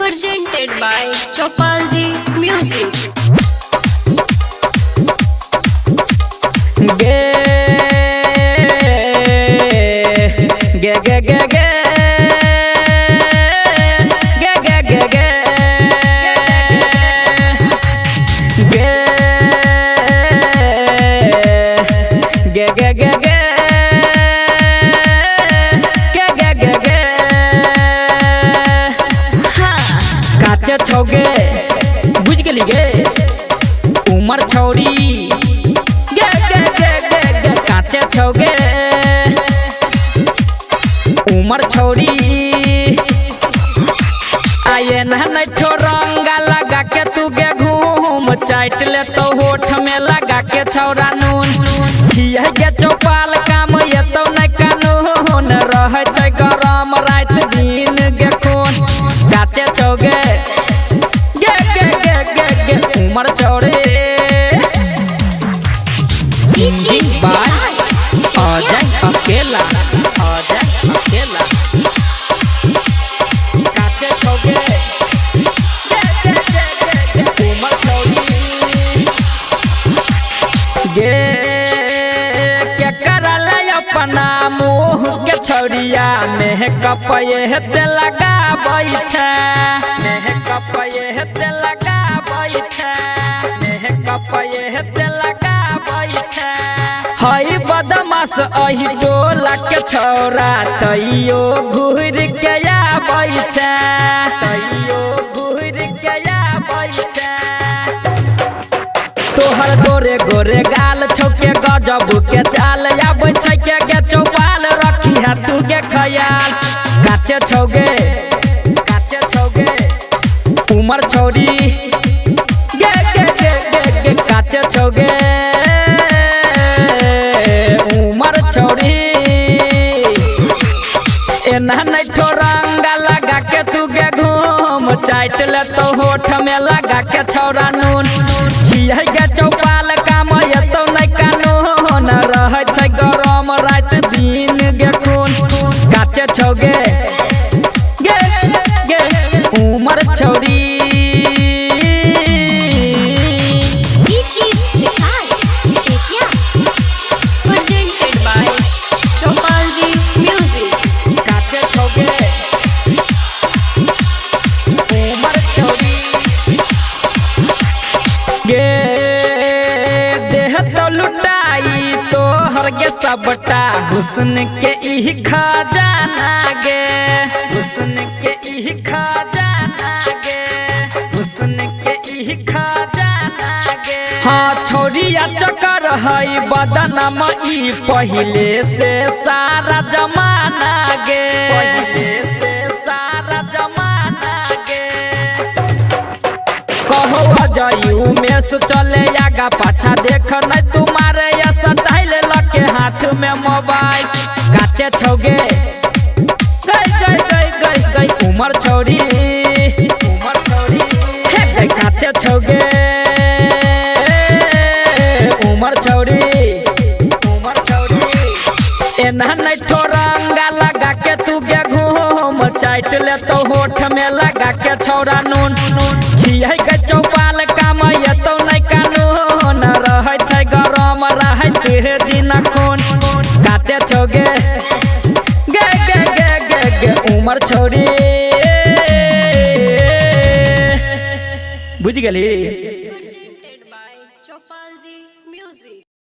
presented by Chopalji Music. काचे छौगे बुझ गेली गे उमर छौरी गे गे गे गे गे काचे छौगे उमर छौरी आये नहीं ठो रंगा लगा के तू गे घूम चाट ले तो होठ में लगा के छौरा नून छिया गे चौपाल काम ये तो नहीं कानून रह छै गरम रात दिन गे खून काचे छौगे गे गे गे गे गे उमर छौरी बाय अजय अकेला काचे छौगे गे गे गे गे गे उमर छौरी गे के करल अपना मुँह के छौरिया में कपये हेते लगाबै छै कपये हेते लगाबै छै कपये हेते लगाबै छै हई बदमाश अही टोला के छौरा तैयो घूर के आबै छै तैयो घूर के आबै छै तोहर गोरे गोरे गाल छौके गजब के चाल आबै छै के गे चौपाल रखी है तू के खयाल काचे छौगे उमर छौरी गे गे गे गे गे काचे छौगे उमर छौरी एना नहीं ठो रंगा लगा के तू गे घूम चाट ले तो होठ में लगा के छौरा नून छिया गे चौपाल काम ये तो नहीं कानून रह छै गरम रात दिन गे खून काचे छौगे गे गे उमर छौरी Presented by Chopalji Music. काचे छौगे उमर छौरी गे देह तो लुटाई तो हर गे सबटा हुस्न के इह खजाना गे हुस्न के इह खजाना गे हुस्न के इह खजाना गे हाँ छौरिया चक्कर हई बदनाम ई पहिले से सारा जमाना गे पहिले से सारा जमाना गे कहो अजय उमेश चले आगा पाछा देख नहीं तुम्हारे ये स्टाइल लके हाथ में मोबाइल काचे छौगे गई गई गई गई गई उमर छौरी हे गई काचे छौगे उमर छौरी एना नहीं ठो रंगा लगा के तू गे घूम चाट ले तो होठ में लगा के छौरा नून छिया गे चौपाल काम ये तो नहीं कानून रह छै गरम रात दिन खून काचे छौगे गे गे गे गे गे उमर छौरी बुझ गेली। Presented by Chopalji Music.